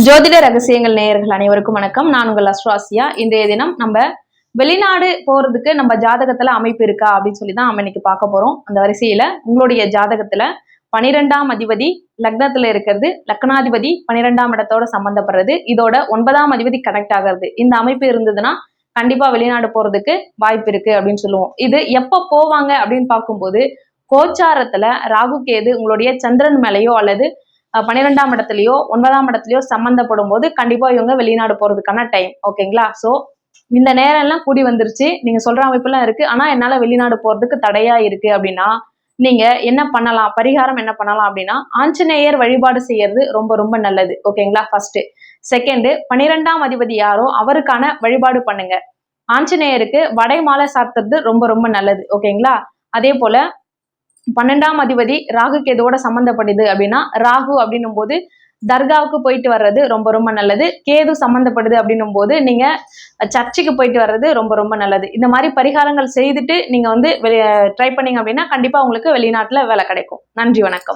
ஜோதிட ரகசியங்கள் நேயர்கள் அனைவருக்கும் வணக்கம். நான் உங்கள் அஸ்ட்ராசியா. இன்றைய தினம் நம்ம வெளிநாடு போறதுக்கு நம்ம ஜாதகத்துல அமைப்பு இருக்கா அப்படின்னு சொல்லிதான் நம்ம இன்னைக்கு பார்க்க போறோம். அந்த வரிசையில உங்களுடைய ஜாதகத்துல 12ஆம் அதிபதி லக்னத்துல இருக்கிறது, லக்னாதிபதி 12ஆம் இடத்தோட சம்பந்தப்படுறது, இதோட 9ஆம் அதிபதி கனெக்ட் ஆகிறது, இந்த அமைப்பு இருந்ததுன்னா கண்டிப்பா வெளிநாடு போறதுக்கு வாய்ப்பு இருக்கு அப்படின்னு சொல்லுவோம். இது எப்ப போவாங்க அப்படின்னு பார்க்கும்போது, கோச்சாரத்துல ராகு கேது உங்களுடைய சந்திரன் மேலேயோ அல்லது 12ஆம் இடத்துலயோ 9ஆம் இடத்துலயோ சம்பந்தப்படும் போது கண்டிப்பா இவங்க வெளிநாடு போறதுக்கான டைம். ஓகேங்களா? சோ இந்த நேரம் எல்லாம் கூடி வந்துருச்சு, நீங்க சொல்ற அமைப்பெல்லாம் இருக்கு, ஆனா என்னால வெளிநாடு போறதுக்கு தடையா இருக்கு அப்படின்னா நீங்க என்ன பண்ணலாம், பரிகாரம் என்ன பண்ணலாம் அப்படின்னா ஆஞ்சநேயர் வழிபாடு செய்யறது ரொம்ப ரொம்ப நல்லது. ஓகேங்களா? ஃபர்ஸ்ட். செகண்ட், 12ஆம் அதிபதி யாரோ அவருக்கான வழிபாடு பண்ணுங்க. ஆஞ்சநேயருக்கு வடை மாலை சாத்துறது ரொம்ப ரொம்ப நல்லது. ஓகேங்களா? அதே போல 12ஆம் அதிபதி ராகு கேதுவோட சம்பந்தப்படுது அப்படின்னா ராகு அப்படின்னும் போது தர்காவுக்கு போயிட்டு வர்றது ரொம்ப ரொம்ப நல்லது. கேது சம்பந்தப்படுது அப்படின்னும் போது நீங்க சர்ச்சுக்கு போயிட்டு வர்றது ரொம்ப ரொம்ப நல்லது. இந்த மாதிரி பரிகாரங்கள் செய்துட்டு நீங்க வந்து ட்ரை பண்ணீங்க அப்படின்னா கண்டிப்பா உங்களுக்கு வெளிநாட்டுல வேலை கிடைக்கும். நன்றி, வணக்கம்.